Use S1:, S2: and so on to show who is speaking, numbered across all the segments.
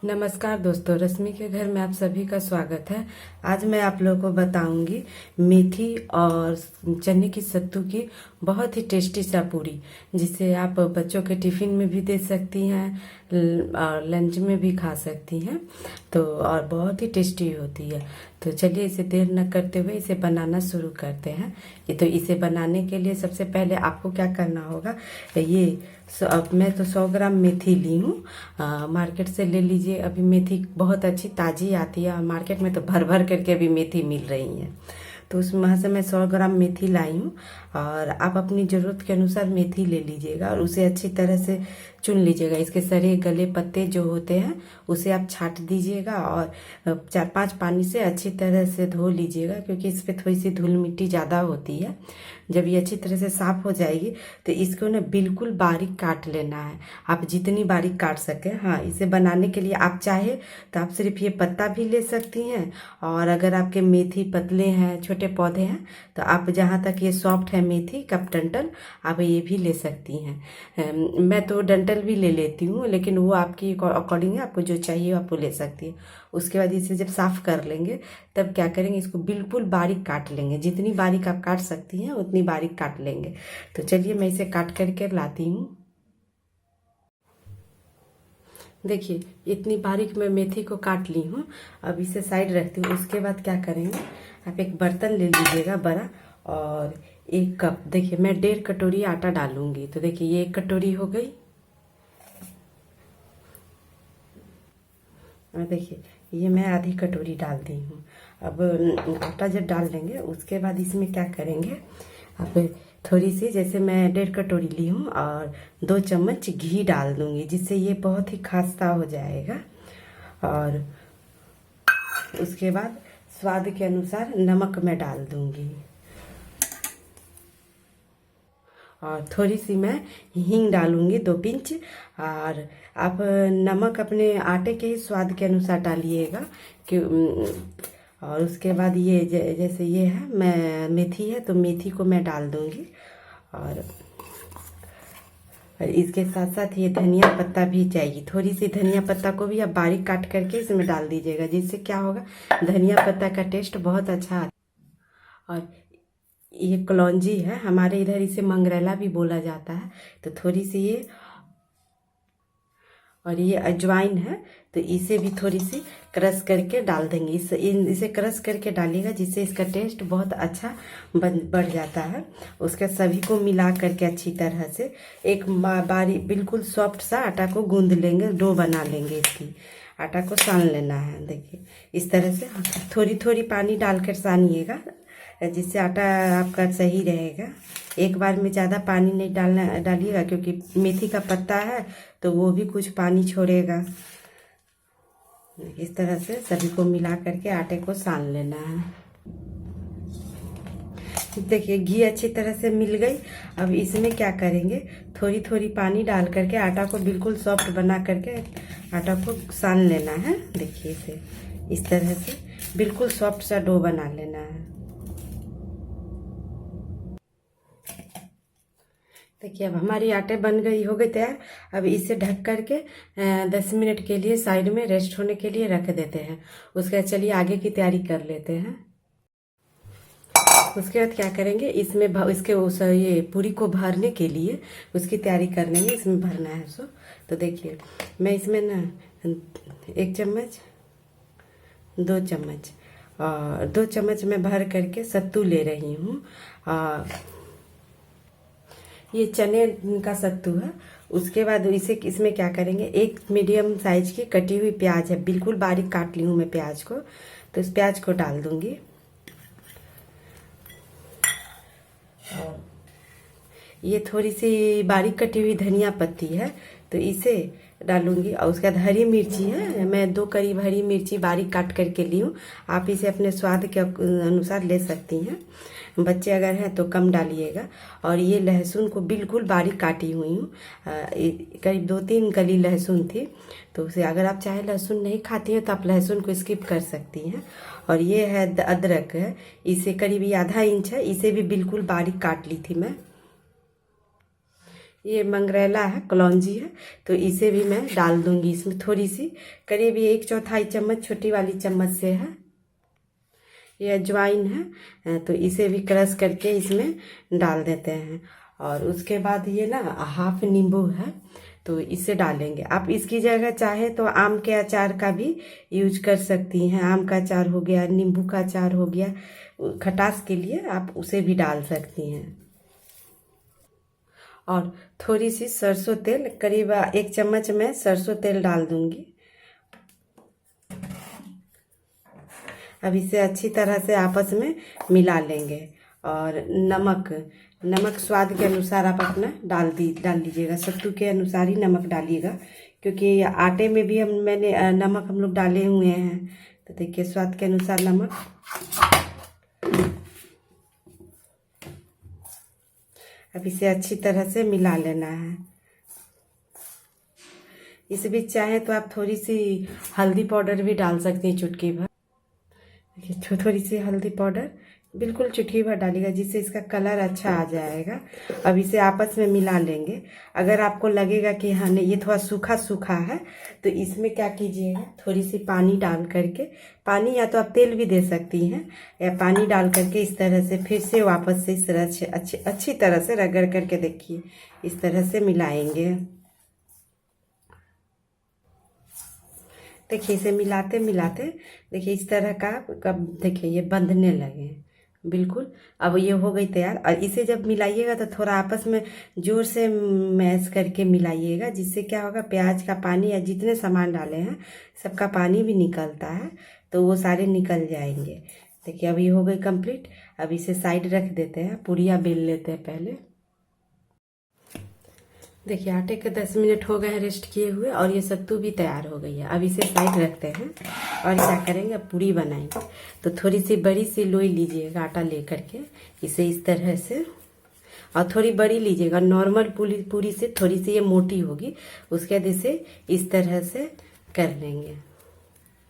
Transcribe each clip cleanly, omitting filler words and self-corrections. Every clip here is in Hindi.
S1: नमस्कार दोस्तों, रश्मि के घर में आप सभी का स्वागत है। आज मैं आप लोगों को बताऊंगी मेथी और चने की सत्तू की बहुत ही टेस्टी सा पूरी, जिसे आप बच्चों के टिफिन में भी दे सकती हैं और लंच में भी खा सकती हैं। तो और बहुत ही टेस्टी होती है। तो चलिए इसे देर न करते हुए इसे बनाना शुरू करते हैं। तो इसे बनाने के लिए सबसे पहले आपको क्या करना होगा, ये अब मैं तो 100 ग्राम मेथी ली हूँ। मार्केट से ले लीजिए। अभी मेथी बहुत अच्छी ताज़ी आती है और मार्केट में तो भर भर करके अभी मेथी मिल रही है। तो उसमें से मैं 100 ग्राम मेथी लाई हूँ और आप अपनी ज़रूरत के अनुसार मेथी ले लीजिएगा और उसे अच्छी तरह से चुन लीजिएगा। इसके सरे गले पत्ते जो होते हैं उसे आप छाट दीजिएगा और 4-5 पानी से अच्छी तरह से धो लीजिएगा, क्योंकि इस पर थोड़ी सी धूल मिट्टी ज़्यादा होती है। जब ये अच्छी तरह से साफ हो जाएगी तो इसको ना बिल्कुल बारीक काट लेना है। आप जितनी बारीक काट सकें। हाँ, इसे बनाने के लिए आप चाहे तो आप सिर्फ ये पत्ता भी ले सकती हैं, और अगर आपके मेथी पतले हैं, छोटे पौधे हैं, तो आप जहाँ तक ये सॉफ्ट है मेथी का डंठल, आप ये भी ले सकती हैं। मैं तो डंठल भी ले लेती हूँ, लेकिन वो आपकी अकॉर्डिंग है, आपको जो चाहिए आप वो ले सकती है। उसके बाद इसे जब साफ कर लेंगे तब क्या करेंगे, इसको बिल्कुल बारीक काट लेंगे। जितनी बारीक आप काट सकती हैं उतनी बारीक काट लेंगे। तो चलिए मैं इसे काट करके लाती हूँ। देखिए इतनी बारीक मैं मेथी को काट ली हूँ। अब इसे साइड रखती हूँ। उसके बाद क्या करेंगे, आप एक बर्तन ले लीजिएगा बड़ा, और 1 कप, देखिए मैं 1.5 कटोरी आटा डालूंगी। तो देखिए ये 1 कटोरी हो गई। और देखिए ये मैं आधी कटोरी डाल दी हूँ। अब आटा जब डाल देंगे उसके बाद इसमें क्या करेंगे, अब थोड़ी सी, जैसे मैं 1.5 कटोरी ली हूँ, और 2 चम्मच घी डाल दूंगी, जिससे ये बहुत ही खास्ता हो जाएगा। और उसके बाद स्वाद के अनुसार नमक मैं डाल दूंगी, और थोड़ी सी मैं हींग डालूंगी 2 पिंच। और आप नमक अपने आटे के ही स्वाद के अनुसार डालिएगा कि और उसके बाद ये जैसे ये है, मैं मेथी है तो मेथी को मैं डाल दूंगी। और इसके साथ साथ ये धनिया पत्ता भी चाहिए। थोड़ी सी धनिया पत्ता को भी आप बारीक काट करके इसमें डाल दीजिएगा, जिससे क्या होगा, धनिया पत्ता का टेस्ट बहुत अच्छा आता है। और ये कलौंजी है, हमारे इधर इसे मंगरेला भी बोला जाता है। तो थोड़ी सी ये, और ये अजवाइन है, तो इसे भी थोड़ी सी क्रश करके डाल देंगे। इसे क्रश करके डालिएगा, जिससे इसका टेस्ट बहुत अच्छा बढ़ जाता है। उसके सभी को मिला करके अच्छी तरह से एक बिल्कुल सॉफ्ट सा आटा को गूंद लेंगे, डो बना लेंगे। इसकी आटा को सान लेना है। देखिए इस तरह से थोड़ी थोड़ी पानी डालकर सानिएगा, जिससे आटा आपका सही रहेगा। एक बार में ज़्यादा पानी नहीं डालिएगा, क्योंकि मेथी का पत्ता है तो वो भी कुछ पानी छोड़ेगा। इस तरह से सभी को मिला करके आटे को सान लेना है। देखिए घी अच्छी तरह से मिल गई। अब इसमें क्या करेंगे, थोड़ी थोड़ी पानी डाल करके आटा को बिल्कुल सॉफ्ट बना करके आटा को सान लेना है। देखिए इसे इस तरह से बिल्कुल सॉफ्ट सा डो बना लेना है। देखिए अब हमारी आटे बन गई, हो गई तैयार। अब इसे ढक करके 10 मिनट के लिए साइड में रेस्ट होने के लिए रख देते हैं। उसके बाद चलिए आगे की तैयारी कर लेते हैं। उसके बाद क्या करेंगे, इसमें इसके ये पूरी को भरने के लिए उसकी तैयारी कर लेंगे। इसमें भरना है तो देखिए मैं इसमें ना 1 चम्मच, 2 चम्मच और 2 चम्मच में भर करके सत्तू ले रही हूँ। ये चने का सत्तू है। उसके बाद इसे इसमें क्या करेंगे, 1 मीडियम साइज की कटी हुई प्याज है, बिल्कुल बारीक काट ली हूँ मैं प्याज को, तो इस प्याज को डाल दूंगी। और ये थोड़ी सी बारीक कटी हुई धनिया पत्ती है, तो इसे डालूंगी। और उसके बाद हरी मिर्ची है, मैं 2 करीब हरी मिर्ची बारीक काट करके ली हूँ। आप इसे अपने स्वाद के अनुसार ले सकती हैं। बच्चे अगर हैं तो कम डालिएगा। और ये लहसुन को बिल्कुल बारीक काटी हुई हूँ, करीब 2-3 कली लहसुन थी। तो उसे अगर आप चाहे लहसुन नहीं खाती हैं तो आप लहसुन को स्किप कर सकती हैं। और ये है अदरक है, इसे करीब 1/2 इंच है, इसे भी बिल्कुल बारीक काट ली थी मैं। ये मंगरेला है, कलौंजी है, तो इसे भी मैं डाल दूंगी इसमें। थोड़ी सी करीब 1/4 चम्मच छोटी वाली चम्मच से है। ये अजवाइन है, तो इसे भी क्रश करके इसमें डाल देते हैं। और उसके बाद ये ना हाफ नींबू है, तो इसे डालेंगे। आप इसकी जगह चाहे तो आम के अचार का भी यूज कर सकती हैं। आम का अचार हो गया, नींबू का अचार हो गया, खटास के लिए आप उसे भी डाल सकती हैं। और थोड़ी सी सरसों तेल, करीब 1 चम्मच मैं सरसों तेल डाल दूंगी। अब इसे अच्छी तरह से आपस में मिला लेंगे। और नमक स्वाद के अनुसार आप अपना डाल लीजिएगा। सत्तू के अनुसार ही नमक डालिएगा, क्योंकि आटे में भी मैंने नमक हम लोग डाले हुए हैं। तो देखिए, स्वाद के अनुसार नमक। अब इसे अच्छी तरह से मिला लेना है। इस बीच चाहे तो आप थोड़ी सी हल्दी पाउडर भी डाल सकती हैं, चुटकी भर। देखिए, थोड़ी सी हल्दी पाउडर बिल्कुल चुटकी भर डालिएगा, जिससे इसका कलर अच्छा आ जाएगा। अब इसे आपस में मिला लेंगे। अगर आपको लगेगा कि हाँ नहीं, ये थोड़ा सूखा सूखा है, तो इसमें क्या कीजिएगा, थोड़ी सी पानी डाल करके, पानी या तो आप तेल भी दे सकती हैं, या पानी डाल करके इस तरह से फिर से वापस से इस तरह से अच्छी तरह से रगड़ करके देखिए, इस तरह से मिलाएंगे। देखिए, इसे मिलाते मिलाते देखिए इस तरह का, कब देखिए ये बंधने लगे बिल्कुल। अब ये हो गई तैयार। और इसे जब मिलाइएगा तो थोड़ा आपस में जोर से मैश करके मिलाइएगा, जिससे क्या होगा, प्याज का पानी या जितने सामान डाले हैं सबका पानी भी निकलता है, तो वो सारे निकल जाएंगे। देखिए, अब ये हो गई कंप्लीट। अब इसे साइड रख देते हैं, पूड़ियाँ बेल लेते हैं पहले। देखिए, आटे के 10 मिनट हो गए हैं रेस्ट किए हुए, और ये सत्तू भी तैयार हो गई है। अब इसे साइड रखते हैं और क्या करेंगे, अब पूड़ी बनाएंगे। तो थोड़ी सी बड़ी सी लोई लीजिएगा आटा लेकर के, इसे इस तरह से, और थोड़ी बड़ी लीजिएगा। नॉर्मल पूरी से थोड़ी सी ये मोटी होगी, उसके बाद इसे इस तरह से कर लेंगे।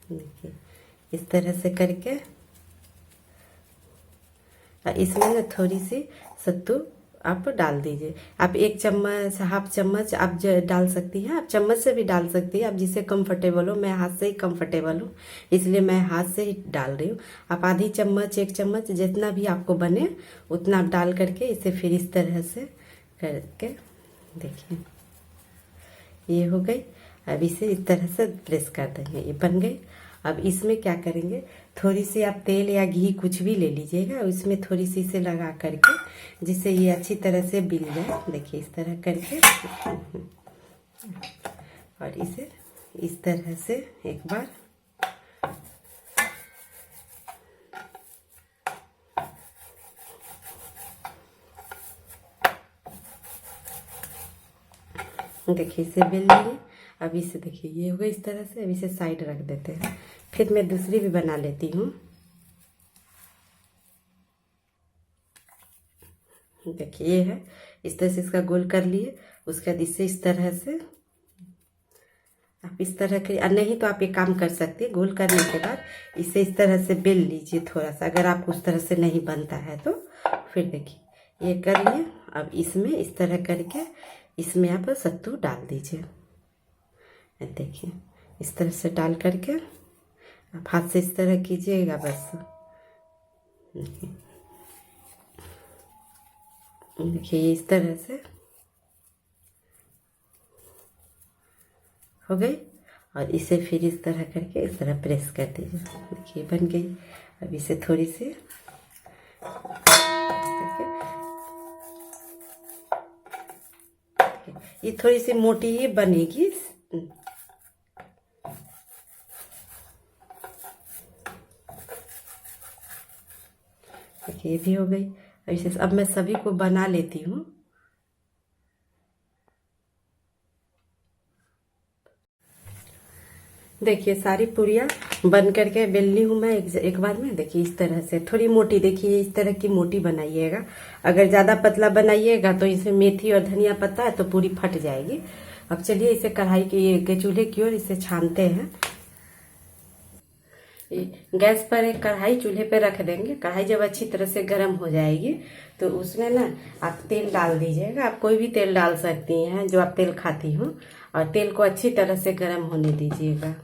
S1: देखिए, इस तरह से करके इसमें ना थोड़ी सी सत्तू आप डाल दीजिए। आप 1 चम्मच, हाफ चम्मच आप डाल सकती हैं। आप चम्मच से भी डाल सकती हैं, आप जिससे कंफर्टेबल हो। मैं हाथ से ही कंफर्टेबल हूँ, इसलिए मैं हाथ से ही डाल रही हूँ। आप आधी चम्मच, 1 चम्मच, जितना भी आपको बने उतना आप डाल करके इसे फिर इस तरह से करके देखिए, ये हो गई। अब इसे इस तरह से प्रेस कर देंगे, ये बन गई। अब इसमें क्या करेंगे, थोड़ी सी आप तेल या घी कुछ भी ले लीजिएगा, इसमें थोड़ी सी इसे लगा करके, जिससे ये अच्छी तरह से बिल जाए। देखिए, इस तरह करके, और इसे इस तरह से एक बार देखिए, इसे बेल लिए। अब इसे देखिए, ये हो गया इस तरह से। अब इसे साइड रख देते हैं, फिर मैं दूसरी भी बना लेती हूँ। देखिए, ये है, इस तरह से इसका गोल कर लिए। उसके बाद इससे इस तरह से आप इस तरह के, नहीं तो आप एक काम कर सकते हैं, गोल करने के बाद इसे इस तरह से बेल लीजिए थोड़ा सा। अगर आपको उस तरह से नहीं बनता है तो फिर देखिए, ये कर लिए। अब इसमें इस तरह करके इसमें आप सत्तू डाल दीजिए। देखिए, इस तरह से डाल करके आप हाथ से इस तरह कीजिएगा बस। देखिए, इस तरह से हो गई। और इसे फिर इस तरह करके इस तरह प्रेस कर दीजिए। देखिए, बन गई। अब इसे थोड़ी सी ये थोड़ी सी मोटी ही बनेगी। देखिए, ये भी हो गई। अब मैं सभी को बना लेती हूँ। देखिए, सारी पूरियाँ बन करके बेल ली हूँ मैं एक बार में। देखिए, इस तरह से थोड़ी मोटी, देखिए इस तरह की मोटी बनाइएगा। अगर ज़्यादा पतला बनाइएगा तो इसमें मेथी और धनिया पत्ता है तो पूरी फट जाएगी। अब चलिए इसे कढ़ाई के चूल्हे की ओर इसे छानते हैं। गैस पर एक कढ़ाई चूल्हे पे रख देंगे। कढ़ाई जब अच्छी तरह से गर्म हो जाएगी तो उसमें ना आप तेल डाल दीजिएगा। आप कोई भी तेल डाल सकती हैं जो आप तेल खाती हो, और तेल को अच्छी तरह से गर्म होने दीजिएगा।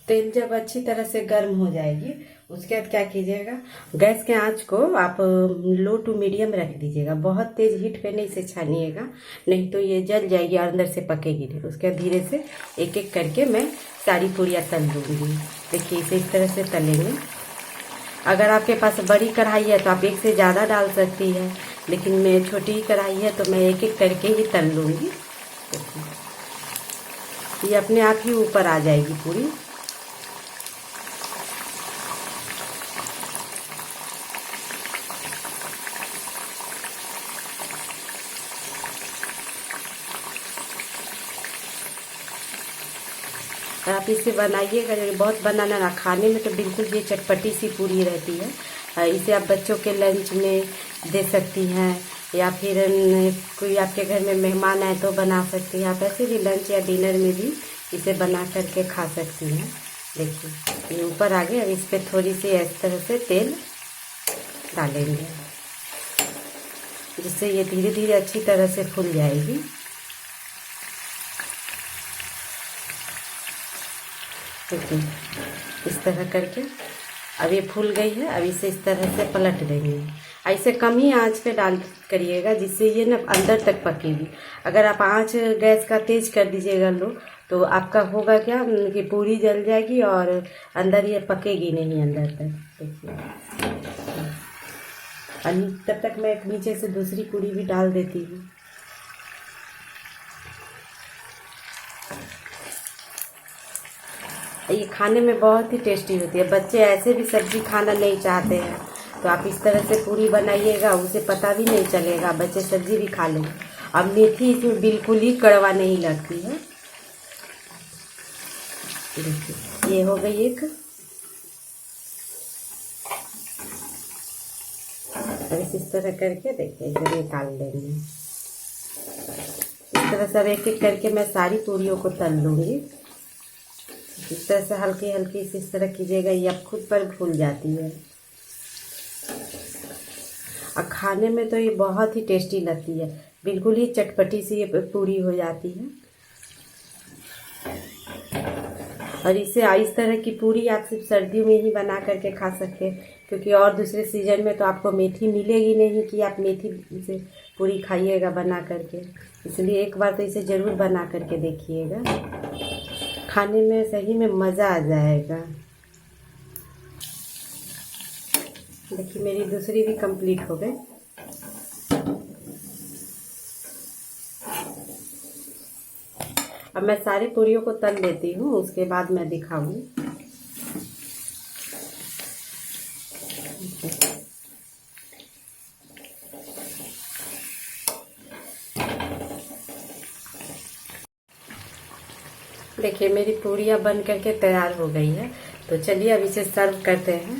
S1: तेल जब अच्छी तरह से गर्म हो जाएगी उसके बाद क्या कीजिएगा, गैस के आंच को आप लो टू मीडियम रख दीजिएगा। बहुत तेज हीट पे नहीं से छानिएगा, नहीं तो ये जल जाएगी और अंदर से पकेगी नहीं। उसके बाद धीरे से एक एक करके मैं सारी पूरियाँ तल लूँगी। देखिए इसे इस तरह से तलेंगे। अगर आपके पास बड़ी कढ़ाई है तो आप एक से ज़्यादा डाल सकती है, लेकिन मैं छोटी कढ़ाई है तो मैं एक एक करके ही तल लूँगी। ये अपने आप ही ऊपर आ जाएगी पूरी। आप इसे बनाइएगा, बहुत बनाना ना, खाने में तो बिल्कुल ये चटपटी सी पूरी रहती है। इसे आप बच्चों के लंच में दे सकती हैं, या फिर कोई आपके घर में मेहमान आए तो बना सकती हैं। आप ऐसे भी लंच या डिनर में भी इसे बना करके खा सकती हैं। देखिए ये ऊपर आ गया। अब इस पर थोड़ी सी इस तरह से तेल डालेंगे, जिससे ये धीरे धीरे अच्छी तरह से फूल जाएगी। इस तरह करके अब ये फूल गई है। अब इसे इस तरह से पलट देंगे। ऐसे कम ही आंच पे डाल करिएगा, जिससे ये ना अंदर तक पकेगी। अगर आप आंच गैस का तेज कर दीजिएगा लो, तो आपका होगा क्या कि पूरी जल जाएगी और अंदर ये पकेगी नहीं अंदर तक। देखिए तब तक मैं नीचे से दूसरी पूरी भी डाल देती हूँ। ये खाने में बहुत ही टेस्टी होती है। बच्चे ऐसे भी सब्जी खाना नहीं चाहते हैं, तो आप इस तरह से पूरी बनाइएगा, उसे पता भी नहीं चलेगा, बच्चे सब्जी भी खा लेंगे। अब मेथी इसमें बिल्कुल ही कड़वा नहीं लगती है। देखिए ये हो गई एक। अब इस तरह करके देखिए इसे निकाल लेंगे। इस तरह से अब एक एक करके मैं सारी पूरियों को तल लूँगी। इस तरह से हल्की हल्की इस तरह कीजिएगा, ये अब खुद पर फूल जाती है। और खाने में तो ये बहुत ही टेस्टी लगती है, बिल्कुल ही चटपटी सी ये पूरी हो जाती है। और इसे इस तरह की पूरी आप सिर्फ सर्दियों में ही बना करके खा सकते हैं, क्योंकि और दूसरे सीजन में तो आपको मेथी मिलेगी नहीं कि आप मेथी से पूरी खाइएगा बना करके। इसलिए एक बार तो इसे ज़रूर बना करके देखिएगा, खाने में सही में मज़ा आ जाएगा। देखिए मेरी दूसरी भी कंप्लीट हो गई। अब मैं सारी पूरियों को तल लेती हूँ, उसके बाद मैं दिखाऊंगी। देखिए मेरी पूरियाँ बन करके तैयार हो गई है, तो चलिए अब इसे सर्व करते हैं।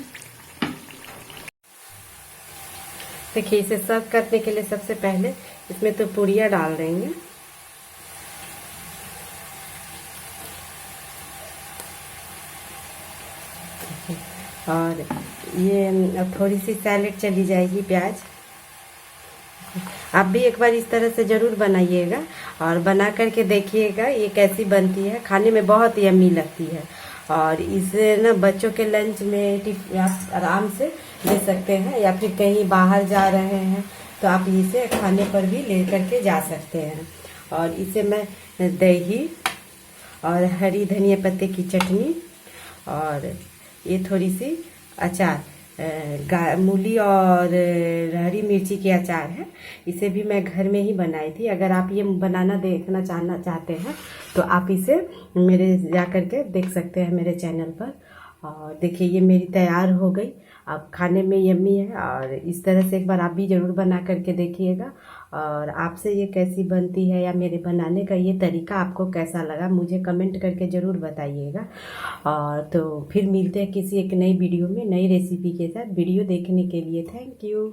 S1: देखिए इसे सर्व करने के लिए सबसे पहले इसमें तो पूरियाँ डाल देंगे। और ये अब थोड़ी सी सैलेड चली जाएगी, प्याज। आप भी एक बार इस तरह से ज़रूर बनाइएगा और बना करके देखिएगा ये कैसी बनती है। खाने में बहुत यम्मी लगती है, और इसे ना बच्चों के लंच में आप आराम से ले सकते हैं, या फिर कहीं बाहर जा रहे हैं तो आप इसे खाने पर भी ले करके जा सकते हैं। और इसे मैं दही और हरी धनिया पत्ते की चटनी और ये थोड़ी सी अचार, मूली और हरी मिर्ची के अचार है, इसे भी मैं घर में ही बनाई थी। अगर आप ये बनाना देखना चाहते हैं तो आप इसे मेरे जा करके देख सकते हैं मेरे चैनल पर। और देखिए ये मेरी तैयार हो गई, अब खाने में यम्मी है। और इस तरह से एक बार आप भी ज़रूर बना करके देखिएगा, और आपसे ये कैसी बनती है या मेरे बनाने का ये तरीका आपको कैसा लगा मुझे कमेंट करके ज़रूर बताइएगा। और तो फिर मिलते हैं किसी एक नई वीडियो में नई रेसिपी के साथ। वीडियो देखने के लिए थैंक यू।